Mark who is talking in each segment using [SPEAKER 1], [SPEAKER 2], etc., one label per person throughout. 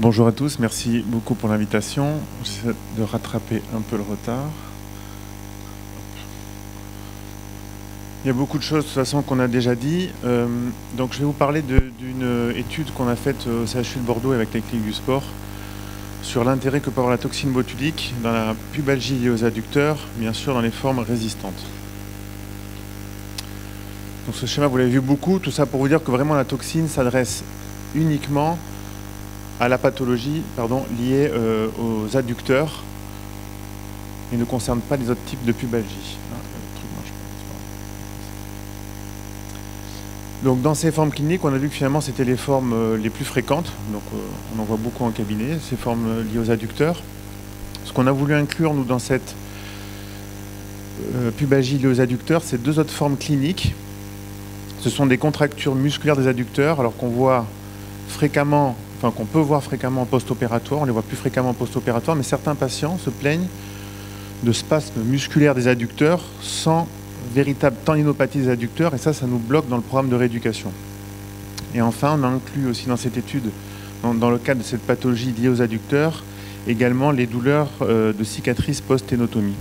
[SPEAKER 1] Bonjour à tous, merci beaucoup pour l'invitation. J'essaie de rattraper un peu le retard. Il y a beaucoup de choses de toute façon qu'on a déjà dit. Donc je vais vous parler d'une étude qu'on a faite au CHU de Bordeaux avec les cliniques du sport sur l'intérêt que peut avoir la toxine botulique dans la pubalgie liée aux adducteurs, bien sûr dans les formes résistantes. Donc ce schéma, vous l'avez vu beaucoup, tout ça pour vous dire que vraiment la toxine s'adresse uniquement à la pathologie liée aux adducteurs et ne concerne pas les autres types de pubalgie. Donc dans ces formes cliniques, on a vu que finalement c'était les formes les plus fréquentes, donc on en voit beaucoup en cabinet, ces formes liées aux adducteurs. Ce qu'on a voulu inclure nous dans cette pubalgie liée aux adducteurs, c'est deux autres formes cliniques. Ce sont des contractures musculaires des adducteurs, alors qu'on voit fréquemment, qu'on peut voir fréquemment en post-opératoire, on les voit plus fréquemment en post-opératoire, mais certains patients se plaignent de spasmes musculaires des adducteurs sans véritable tendinopathie des adducteurs, et ça nous bloque dans le programme de rééducation. Et enfin, on a inclus aussi dans cette étude, dans le cadre de cette pathologie liée aux adducteurs, également les douleurs de cicatrices post-ténotomie.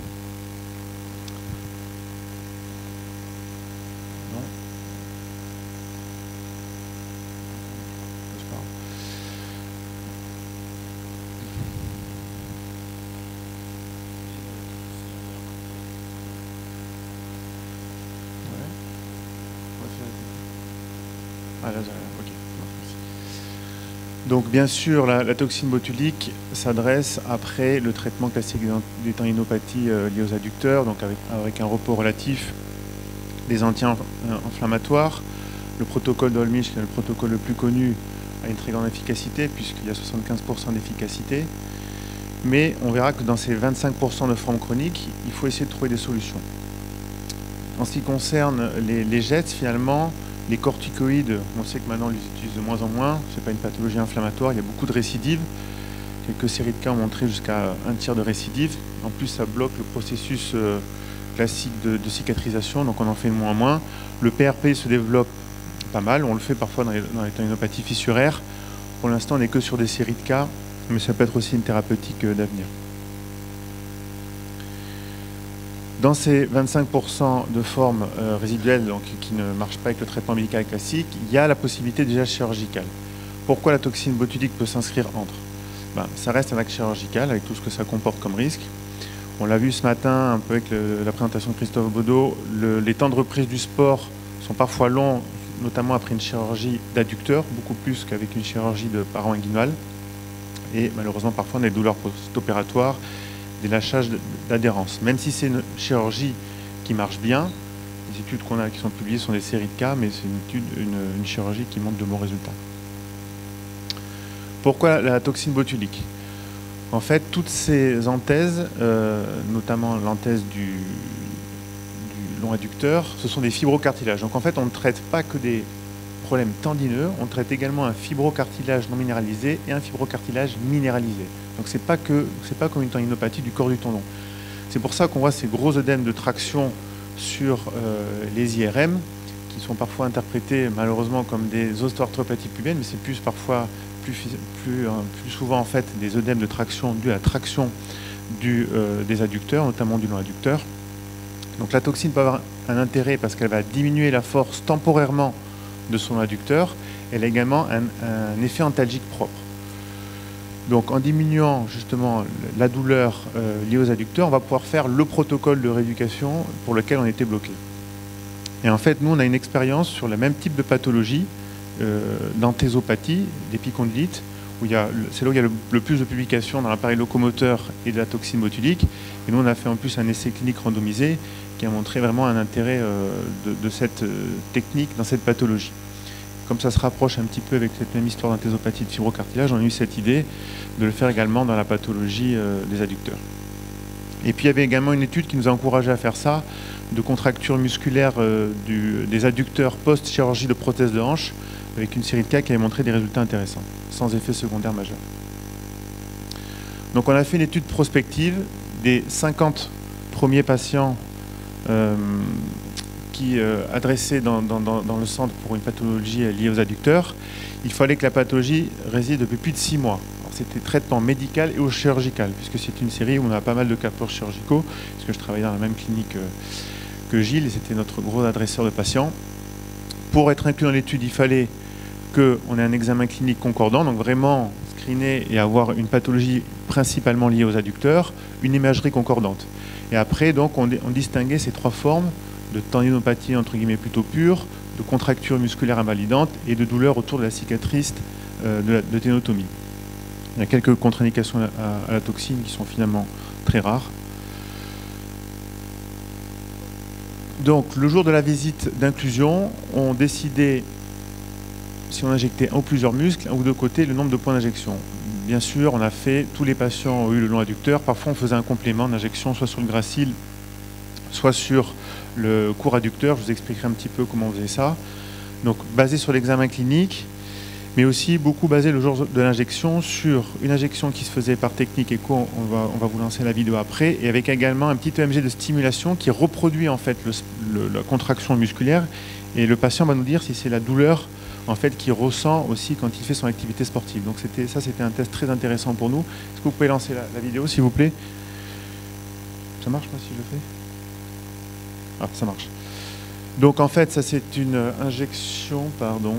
[SPEAKER 1] Donc bien sûr, la toxine botulique s'adresse après le traitement classique des tendinopathies liées aux adducteurs, donc avec un repos relatif, des anti-inflammatoires. Le protocole d'Olmich, qui est le protocole le plus connu, a une très grande efficacité, puisqu'il y a 75% d'efficacité. Mais on verra que dans ces 25% de formes chroniques, il faut essayer de trouver des solutions. En ce qui concerne les jets, finalement, les corticoïdes, on sait que maintenant on les utilise de moins en moins, ce n'est pas une pathologie inflammatoire, il y a beaucoup de récidives. Quelques séries de cas ont montré jusqu'à un tiers de récidives. En plus, ça bloque le processus classique de cicatrisation, donc on en fait de moins en moins. Le PRP se développe pas mal, on le fait parfois dans les tendinopathies fissuraires. Pour l'instant, on n'est que sur des séries de cas, mais ça peut être aussi une thérapeutique d'avenir. Dans ces 25% de formes résiduelles donc, qui ne marchent pas avec le traitement médical classique, il y a la possibilité déjà chirurgicale. Pourquoi la toxine botulique peut s'inscrire entre ? Ça reste un acte chirurgical avec tout ce que ça comporte comme risque. On l'a vu ce matin un peu avec la présentation de Christophe Baudot, les temps de reprise du sport sont parfois longs, notamment après une chirurgie d'adducteur, beaucoup plus qu'avec une chirurgie de parent inguinal. Et malheureusement, parfois, on a des douleurs post-opératoires, des lâchages d'adhérence. Même si c'est une chirurgie qui marche bien, les études qui sont publiées sont des séries de cas, mais c'est une chirurgie qui montre de bons résultats. Pourquoi la toxine botulique ? En fait, toutes ces anthèses, notamment l'anthèse du long adducteur, ce sont des fibrocartilages. Donc en fait, on ne traite pas que des problèmes tendineux, on traite également un fibrocartilage non minéralisé et un fibrocartilage minéralisé. Donc c'est pas comme une tendinopathie du corps du tendon. C'est pour ça qu'on voit ces gros œdèmes de traction sur les IRM, qui sont parfois interprétés malheureusement comme des ostéoarthropathies pubiennes, mais c'est parfois plus souvent en fait des œdèmes de traction dus à la traction des adducteurs, notamment du long adducteur. Donc la toxine peut avoir un intérêt parce qu'elle va diminuer la force temporairement de son adducteur. Elle a également un effet antalgique propre. Donc en diminuant justement la douleur liée aux adducteurs, on va pouvoir faire le protocole de rééducation pour lequel on était bloqué. Et en fait, nous, on a une expérience sur le même type de pathologie, d'anthésopathie, d'épicondylite, c'est là où il y a le plus de publications dans l'appareil locomoteur et de la toxine botulique. Et nous, on a fait en plus un essai clinique randomisé qui a montré vraiment un intérêt de cette technique dans cette pathologie. Comme ça se rapproche un petit peu avec cette même histoire d'anthésopathie de fibrocartilage, on a eu cette idée de le faire également dans la pathologie des adducteurs. Et puis il y avait également une étude qui nous a encouragé à faire ça, de contracture musculaire des adducteurs post-chirurgie de prothèse de hanche, avec une série de cas qui avait montré des résultats intéressants, sans effet secondaire majeur. Donc on a fait une étude prospective des 50 premiers patients qui adressés dans le centre pour une pathologie liée aux adducteurs. Il fallait que la pathologie réside depuis plus de 6 mois. Alors, c'était traitement médical et ou chirurgical, puisque c'est une série où on a pas mal de cas chirurgicaux, puisque je travaillais dans la même clinique que Gilles, et c'était notre gros adresseur de patients. Pour être inclus dans l'étude, il fallait qu'on ait un examen clinique concordant, donc vraiment screener et avoir une pathologie principalement liée aux adducteurs, une imagerie concordante. Et après, donc, on distinguait ces trois formes de tendinopathie, entre guillemets, plutôt pure, de contracture musculaire invalidante et de douleur autour de la cicatrice de ténotomie. Il y a quelques contre-indications à la toxine qui sont finalement très rares. Donc, le jour de la visite d'inclusion, on décidait si on injectait un ou plusieurs muscles, un ou deux côtés, le nombre de points d'injection. Bien sûr, on a fait, tous les patients ont eu le long adducteur. Parfois, on faisait un complément d'injection, soit sur le gracile, soit sur le court adducteur. Je vous expliquerai un petit peu comment on faisait ça. Donc, basé sur l'examen clinique, mais aussi beaucoup basé le jour de l'injection sur une injection qui se faisait par technique écho. On va vous lancer la vidéo après, et avec également un petit EMG de stimulation qui reproduit en fait la contraction musculaire, et le patient va nous dire si c'est la douleur en fait qu'il ressent aussi quand il fait son activité sportive. Donc c'était un test très intéressant pour nous. Est-ce que vous pouvez lancer la vidéo s'il vous plaît? Ça marche pas si je le fais? Ah, ça marche. Donc en fait, ça c'est une injection, pardon.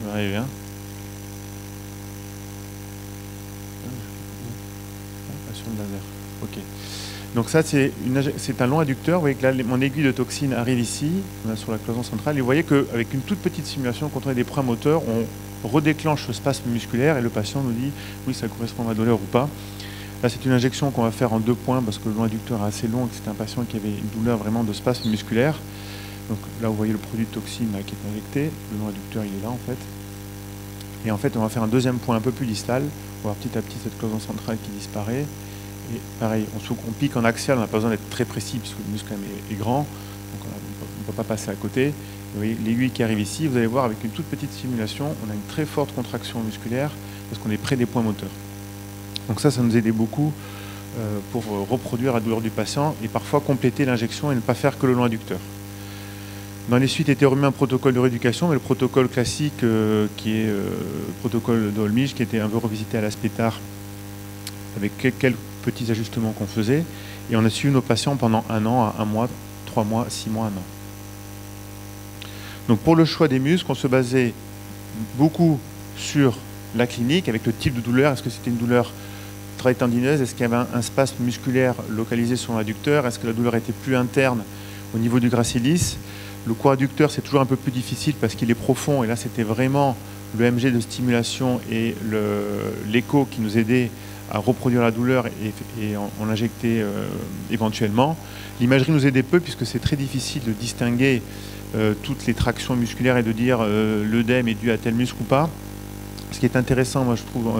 [SPEAKER 1] On va arriver, hein. Passion de laser. Ok. Donc ça, c'est un long adducteur. Vous voyez que là, mon aiguille de toxine arrive ici, on a sur la cloison centrale. Et vous voyez qu'avec une toute petite simulation, quand on a des points moteurs, on redéclenche ce spasme musculaire et le patient nous dit oui, ça correspond à ma douleur ou pas. Là, c'est une injection qu'on va faire en 2 points parce que le long adducteur est assez long et que c'est un patient qui avait une douleur vraiment de spasme musculaire. Donc là, vous voyez le produit de toxine là, qui est injecté. Le long adducteur, il est là en fait. Et en fait, on va faire un deuxième point un peu plus distal. On va voir petit à petit cette cloison centrale qui disparaît. Et pareil, on pique en axial, on n'a pas besoin d'être très précis puisque le muscle est grand. Donc on ne peut pas passer à côté. Vous voyez l'aiguille qui arrive ici. Vous allez voir avec une toute petite simulation, on a une très forte contraction musculaire parce qu'on est près des points moteurs. Donc ça nous aidait beaucoup pour reproduire la douleur du patient et parfois compléter l'injection et ne pas faire que le long adducteur. Dans les suites était remis un protocole de rééducation, mais le protocole classique qui est le protocole d'Olmich, qui était un peu revisité à l'Aspétard avec quelques petits ajustements qu'on faisait. Et on a suivi nos patients pendant 1 an, 1 mois, 3 mois, 6 mois, 1 an. Donc pour le choix des muscles, on se basait beaucoup sur la clinique, avec le type de douleur. Est-ce que c'était une douleur très tendineuse? Est-ce qu'il y avait un spasme musculaire localisé sur l'adducteur? Est-ce que la douleur était plus interne au niveau du gracilis? Le court adducteur, c'est toujours un peu plus difficile parce qu'il est profond. Et là, c'était vraiment le MG de stimulation et l'écho qui nous aidait à reproduire la douleur et on l'injectait éventuellement. L'imagerie nous aidait peu puisque c'est très difficile de distinguer toutes les tractions musculaires et de dire l'œdème est dû à tel muscle ou pas. Ce qui est intéressant, moi je trouve,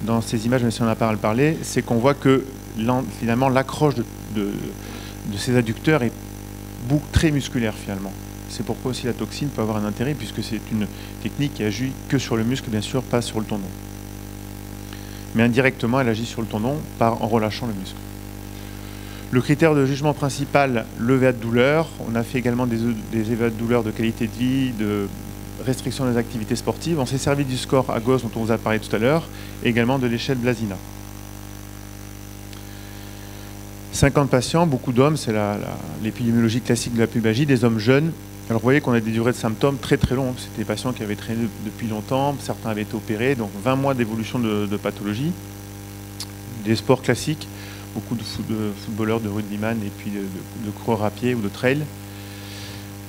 [SPEAKER 1] dans ces images, même si on n'a pas parlé, c'est qu'on voit que finalement l'accroche de ces adducteurs est très musculaire finalement. C'est pourquoi aussi la toxine peut avoir un intérêt puisque c'est une technique qui agit que sur le muscle, bien sûr, pas sur le tendon. Mais indirectement, elle agit sur le tendon en relâchant le muscle. Le critère de jugement principal, l'EVA de douleur. On a fait également des EVA de douleur de qualité de vie, de restriction des activités sportives. On s'est servi du score à gauche dont on vous a parlé tout à l'heure, et également de l'échelle Blasina. 50 patients, beaucoup d'hommes, c'est l'épidémiologie classique de la pubalgie, des hommes jeunes. Alors vous voyez qu'on a des durées de symptômes très très longues. C'était des patients qui avaient traîné depuis longtemps, certains avaient été opérés, donc 20 mois d'évolution de pathologie. Des sports classiques, beaucoup de footballeurs, de rugbyman et puis de coureurs à pied ou de trail.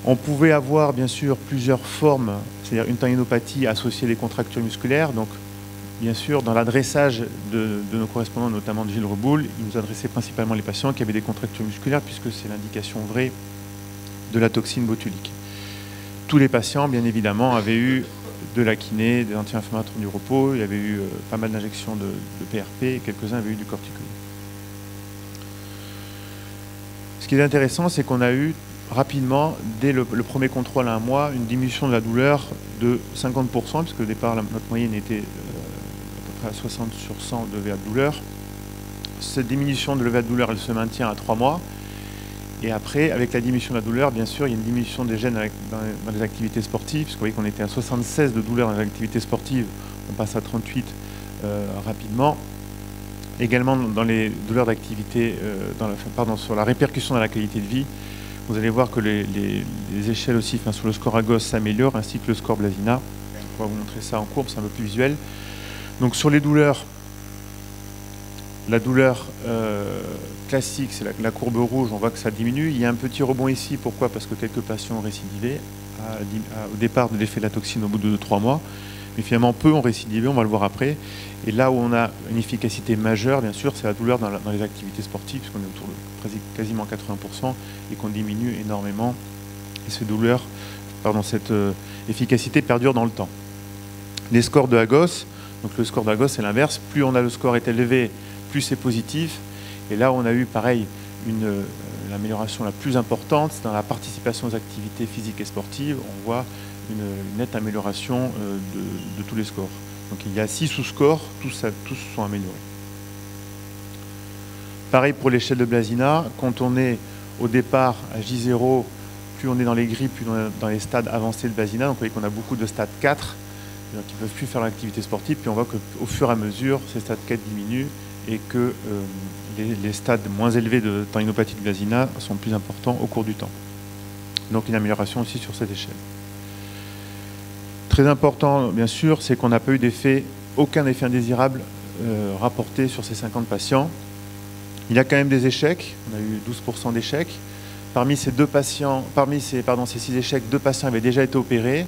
[SPEAKER 1] On pouvait avoir bien sûr plusieurs formes, c'est-à-dire une tendinopathie associée à des contractures musculaires. Donc bien sûr, dans l'adressage de nos correspondants, notamment de Gilles Reboul, il nous adressait principalement les patients qui avaient des contractures musculaires puisque c'est l'indication vraie de la toxine botulique. Tous les patients, bien évidemment, avaient eu de la kiné, des anti-inflammatoires du repos, il y avait eu pas mal d'injections de PRP et quelques-uns avaient eu du corticoïde. Ce qui est intéressant, c'est qu'on a eu rapidement, dès le premier contrôle à 1 mois, une diminution de la douleur de 50%, puisque au départ, notre moyenne était à peu près à 60 sur 100 de VA de douleur. Cette diminution de VA de douleur, elle se maintient à 3 mois. Et après, avec la diminution de la douleur, bien sûr, il y a une diminution des gènes dans les activités sportives, parce que vous voyez qu'on était à 76 de douleur dans les activités sportives, on passe à 38 rapidement. Également dans les douleurs d'activité, sur la répercussion dans la qualité de vie, vous allez voir que les échelles aussi, sur le score AGOS s'améliorent, ainsi que le score Blasina. On va vous montrer ça en courbe, c'est un peu plus visuel. Donc sur les douleurs, la douleur classique, c'est la courbe rouge, on voit que ça diminue. Il y a un petit rebond ici, pourquoi? Parce que quelques patients ont récidivé au départ de l'effet de la toxine au bout de 3 mois. Mais finalement, peu ont récidivé, on va le voir après. Et là où on a une efficacité majeure, bien sûr, c'est la douleur dans les activités sportives, puisqu'on est autour de quasiment 80%, et qu'on diminue énormément. Et cette efficacité perdure dans le temps. Les scores de AGOS, donc le score d'AGOS, c'est l'inverse. Plus le score est élevé, plus c'est positif. Et là, on a eu, pareil, l'amélioration la plus importante, c'est dans la participation aux activités physiques et sportives. On voit une nette amélioration de tous les scores. Donc il y a 6 sous-scores, tous sont améliorés. Pareil pour l'échelle de Blasina, quand on est au départ à J0, plus on est dans les gris, plus on est dans les stades avancés de Blasina. Donc vous voyez qu'on a beaucoup de stades 4, qui ne peuvent plus faire l'activité sportive, puis on voit qu'au fur et à mesure, ces stades 4 diminuent et que les stades moins élevés de tendinopathie de Blasina sont plus importants au cours du temps. Donc une amélioration aussi sur cette échelle. Très important, bien sûr, c'est qu'on n'a pas eu aucun effet indésirable rapporté sur ces 50 patients. Il y a quand même des échecs, on a eu 12% d'échecs. Parmi ces 6 échecs, 2 patients avaient déjà été opérés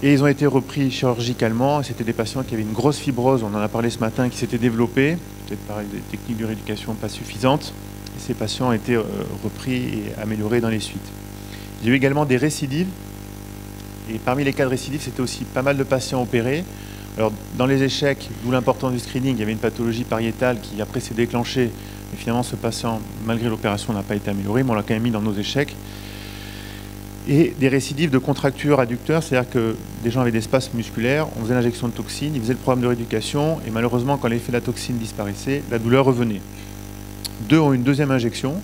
[SPEAKER 1] et ils ont été repris chirurgicalement. C'était des patients qui avaient une grosse fibrose, on en a parlé ce matin, qui s'était développée, peut-être par des techniques de rééducation pas suffisantes. Et ces patients ont été repris et améliorés dans les suites. Il y a eu également des récidives. Et parmi les cas de récidive, c'était aussi pas mal de patients opérés. Alors, dans les échecs, d'où l'importance du screening, il y avait une pathologie pariétale qui après s'est déclenchée. Et finalement, ce patient, malgré l'opération, n'a pas été amélioré, mais on l'a quand même mis dans nos échecs. Et des récidives de contractures adducteurs, c'est-à-dire que des gens avaient des spasmes musculaires, on faisait l'injection de toxine, ils faisaient le programme de rééducation, et malheureusement, quand l'effet de la toxine disparaissait, la douleur revenait. 2 ont eu une deuxième injection,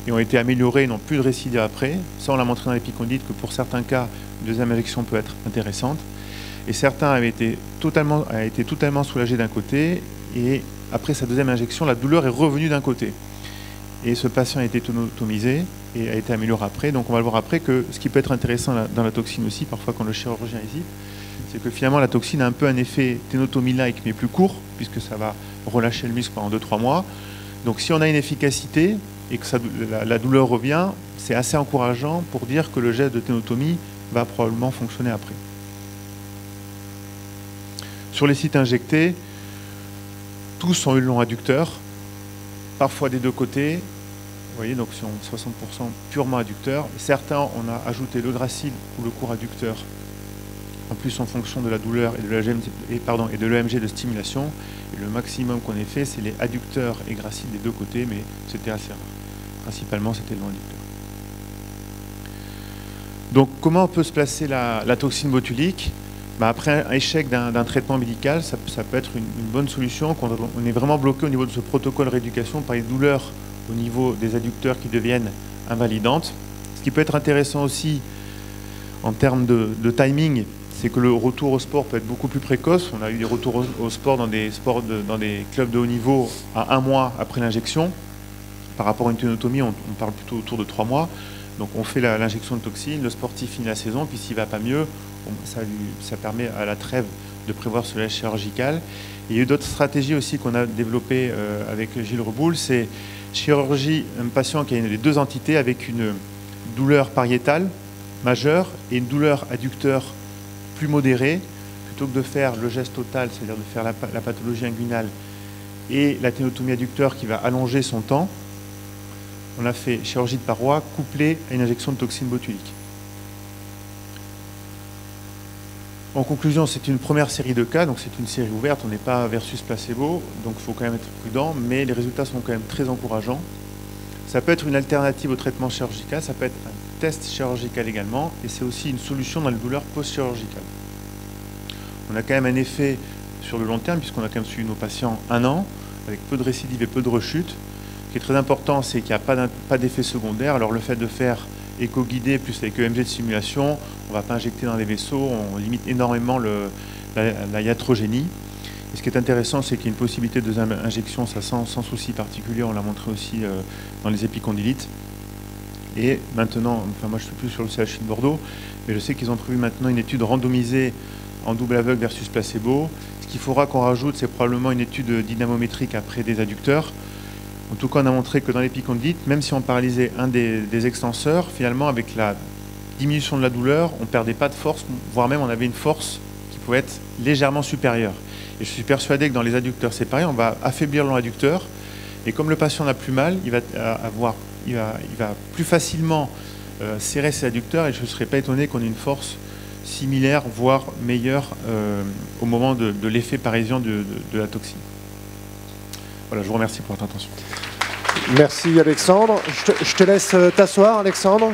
[SPEAKER 1] et ont été améliorés et n'ont plus de récidive après. Ça, on l'a montré dans l'épicondyle que pour certains cas, une deuxième injection peut être intéressante. Et certains avaient été totalement soulagés d'un côté, et après sa deuxième injection, la douleur est revenue d'un côté. Et ce patient a été tonotomisé et a été amélioré après. Donc on va le voir après que ce qui peut être intéressant dans la toxine aussi, parfois quand le chirurgien hésite, c'est que finalement la toxine a un peu un effet ténotomie-like, mais plus court, puisque ça va relâcher le muscle pendant 2-3 mois. Donc si on a une efficacité, et que la douleur revient, c'est assez encourageant pour dire que le geste de ténotomie va probablement fonctionner après. Sur les sites injectés, tous ont eu le long adducteur, parfois des deux côtés. Vous voyez, donc sur 60% purement adducteur. Certains, on a ajouté le gracile ou le court adducteur, en plus en fonction de la douleur et de l'EMG de stimulation. Et le maximum qu'on ait fait, c'est les adducteurs et graciles des deux côtés, mais c'était assez rare. Principalement, c'était le long adducteur. Donc, comment peut se placer la toxine botulique? Après un échec d'un traitement médical, ça peut être une bonne solution quand on est vraiment bloqué au niveau de ce protocole rééducation par les douleurs au niveau des adducteurs qui deviennent invalidantes. Ce qui peut être intéressant aussi en termes de timing, c'est que le retour au sport peut être beaucoup plus précoce. On a eu des retours au sport dans des clubs de haut niveau à 1 mois après l'injection. Par rapport à une ténotomie, on parle plutôt autour de 3 mois. Donc on fait l'injection de toxine, le sportif finit la saison, puis s'il ne va pas mieux, ça permet à la trêve de prévoir ce lâche chirurgical. Et il y a eu d'autres stratégies aussi qu'on a développées avec Gilles Reboul, c'est chirurgie, un patient qui a les 2 entités avec une douleur pariétale majeure et une douleur adducteur plus modérée, plutôt que de faire le geste total, c'est-à-dire de faire la pathologie inguinale et la ténotomie adducteur qui va allonger son temps. On a fait chirurgie de paroi couplée à une injection de toxine botulique. En conclusion, c'est une première série de cas, donc c'est une série ouverte, on n'est pas versus placebo, donc il faut quand même être prudent, mais les résultats sont quand même très encourageants. Ça peut être une alternative au traitement chirurgical, ça peut être un test chirurgical également, et c'est aussi une solution dans les douleurs post-chirurgicales. On a quand même un effet sur le long terme, puisqu'on a quand même suivi nos patients 1 an, avec peu de récidives et peu de rechutes, qui est très important, c'est qu'il n'y a pas d'effet secondaire. Alors le fait de faire éco-guidé plus avec EMG de simulation, on ne va pas injecter dans les vaisseaux, on limite énormément la iatrogénie. Et ce qui est intéressant, c'est qu'il y a une possibilité de deuxième injection, ça sans souci particulier, on l'a montré aussi dans les épicondylites. Et maintenant, enfin moi je ne suis plus sur le CHU de Bordeaux, mais je sais qu'ils ont prévu maintenant une étude randomisée en double aveugle versus placebo. Ce qu'il faudra qu'on rajoute, c'est probablement une étude dynamométrique après des adducteurs. En tout cas, on a montré que dans l'épicondylite, même si on paralysait un des extenseurs, finalement, avec la diminution de la douleur, on ne perdait pas de force, voire même on avait une force qui pouvait être légèrement supérieure. Et je suis persuadé que dans les adducteurs séparés, on va affaiblir l'adducteur. Et comme le patient n'a plus mal, il va plus facilement serrer ses adducteurs. Et je ne serais pas étonné qu'on ait une force similaire, voire meilleure au moment de l'effet parésien de la toxine. Voilà, je vous remercie pour votre attention.
[SPEAKER 2] Merci Alexandre. Je te laisse t'asseoir, Alexandre.